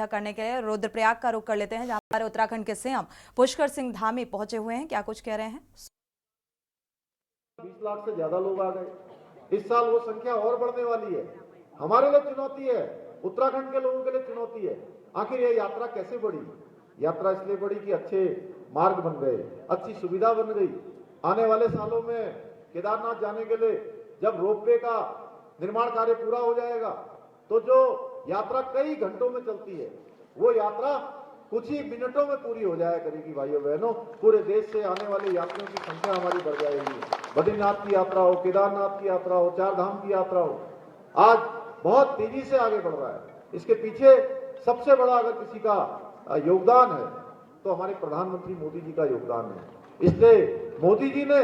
करने के लिए रुद्रप्रयाग का रुख कर लेते हैं, जहां हमारे उत्तराखंड के सीएम पुष्कर सिंह धामी पहुंचे हुए हैं। क्या कुछ कह रहे हैं? 20 लाख से ज्यादा लोग आ गए। इस साल वो संख्या और बढ़ने वाली है। हमारे लिए चुनौती है, उत्तराखंड के लोगों के लिए चुनौती है। आखिर ये यात्रा कैसे बढ़ी? यात्रा इसलिए बढ़ी कि अच्छे मार्ग बन गए, अच्छी सुविधा बन गई। आने वाले सालों में केदारनाथ जाने के लिए जब रोपवे का निर्माण कार्य पूरा हो जाएगा तो जो यात्रा कई घंटों में चलती है वो यात्रा कुछ ही मिनटों में पूरी हो जाया करेगी। भाइयों बहनों, पूरे देश से आने वाले यात्रियों की संख्या हमारी बढ़ जाएगी। बद्रीनाथ की यात्रा हो, केदारनाथ की यात्रा हो, चार धाम की यात्रा हो, आज बहुत तेजी से आगे बढ़ रहा है। इसके पीछे सबसे बड़ा अगर किसी का योगदान है तो हमारे प्रधानमंत्री मोदी जी का योगदान है। इसलिए मोदी जी ने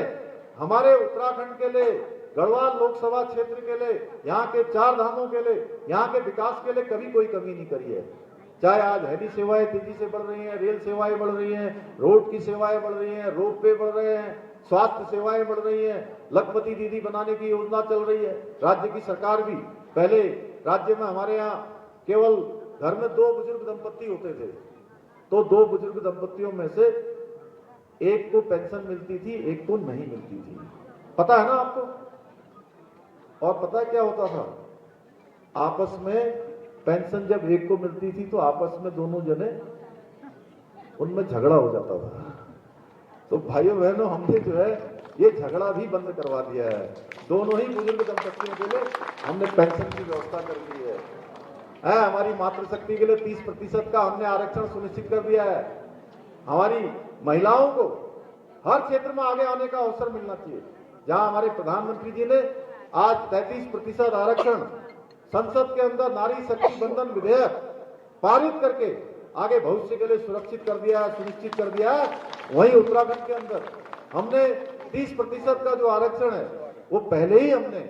हमारे उत्तराखंड के लिए, गढ़वाल लोकसभा क्षेत्र के लिए, यहाँ के चार धामों के लिए, यहाँ के विकास के लिए कभी कोई कमी नहीं करी है। चाहे आज हेली सेवाएं तेजी से बढ़ रही हैं, रेल सेवाएं बढ़ रही हैं, रोड की सेवाएं बढ़ रही हैं, रोपवे बढ़ रहे हैं, स्वास्थ्य सेवाएं बढ़ रही हैं, लखपति दीदी बनाने की योजना चल रही है। राज्य की सरकार भी, पहले राज्य में हमारे यहाँ केवल घर में 2 बुजुर्ग दंपत्ति होते थे, तो 2 बुजुर्ग दंपत्तियों में से एक को पेंशन मिलती थी, एक को नहीं मिलती थी। पता है ना आपको? और पता है क्या होता था? आपस में पेंशन जब एक को मिलती थी तो आपस में दोनों जने उनमें झगड़ा हो जाता था। तो भाइयों बहनों, हमने जो है ये झगड़ा भी बंद करवा दिया है। दोनों ही बुजुर्ग दंपत्तियों के लिए हमने पेंशन की व्यवस्था कर दी है। हमारी मातृशक्ति के लिए 30% का हमने आरक्षण सुनिश्चित कर दिया है। हमारी महिलाओं को हर क्षेत्र में आगे आने का अवसर मिलना चाहिए। जहां हमारे प्रधानमंत्री जी ने आज 33% आरक्षण संसद के अंदर नारी शक्ति बंधन विधेयक पारित करके आगे भविष्य के लिए सुरक्षित कर दिया है, सुनिश्चित कर दिया है, वहीं उत्तराखंड के अंदर हमने 30% का जो आरक्षण है वो पहले ही हमने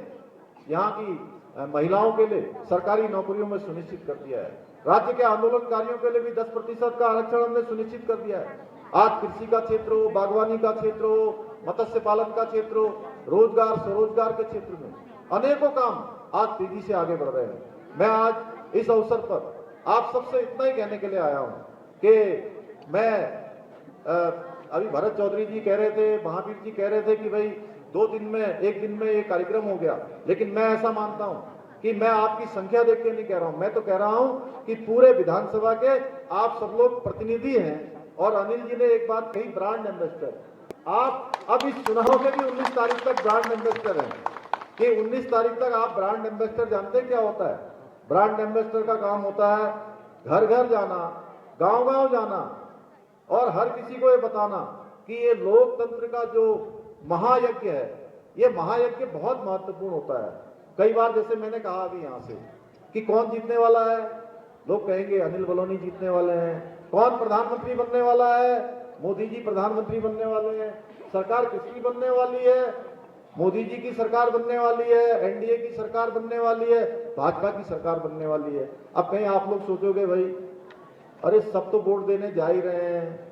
यहाँ की महिलाओं के लिए सरकारी नौकरियों में सुनिश्चित कर दिया है। राज्य के आंदोलनकारियों के लिए भी 10% का आरक्षण हमने सुनिश्चित कर दिया है। आज कृषि का क्षेत्र हो, बागवानी का क्षेत्र हो, मत्स्य पालन का क्षेत्र हो, रोजगार स्वरोजगार के क्षेत्र में अनेकों काम आज तेजी से आगे बढ़ रहे हैं। मैं आज इस अवसर पर आप सबसे इतना ही कहने के लिए आया हूं कि मैं अभी भरत चौधरी जी कह रहे थे, महावीर जी कह रहे थे कि भाई 2 दिन में, 1 दिन में ये कार्यक्रम हो गया, लेकिन मैं ऐसा मानता हूं कि मैं आपकी संख्या देख के नहीं कह रहा हूं। मैं तो कह रहा हूं कि पूरे विधानसभा के आप सब लोग प्रतिनिधि हैं। और अनिल जी ने एक बात कही, ब्रांड एम्बेसडर। आप अब इस चुनाव में भी 19 तारीख तक ब्रांड एम्बेसडर हैं कि 19 तारीख तक आप ब्रांड एम्बेसडर जानते हैं क्या होता है? ब्रांड एम्बेसडर का काम होता है घर घर जाना, गांव गांव जाना और हर किसी को ये बताना कि ये लोकतंत्र का जो महायज्ञ है, ये महायज्ञ बहुत महत्वपूर्ण होता है। कई बार जैसे मैंने कहा अभी यहाँ से कि कौन जीतने वाला है, लोग कहेंगे अनिल बलूनी जीतने वाले हैं। कौन प्रधानमंत्री बनने वाला है? मोदी जी प्रधानमंत्री बनने वाले हैं। सरकार किसकी बनने वाली है? मोदी जी की सरकार बनने वाली है, एनडीए की सरकार बनने वाली है, भाजपा की सरकार बनने वाली है। अब कहीं आप लोग सोचोगे भाई अरे सब तो वोट देने जा ही रहे हैं,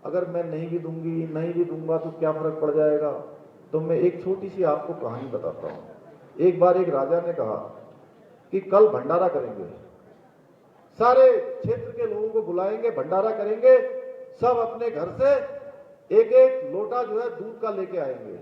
अगर मैं नहीं भी दूंगी, नहीं भी दूंगा तो क्या फर्क पड़ जाएगा? तो मैं एक छोटी सी आपको कहानी बताता हूं। एक बार एक राजा ने कहा कि कल भंडारा करेंगे, सारे क्षेत्र के लोगों को बुलाएंगे, भंडारा करेंगे, सब अपने घर से एक एक लोटा जो है दूध का लेके आएंगे।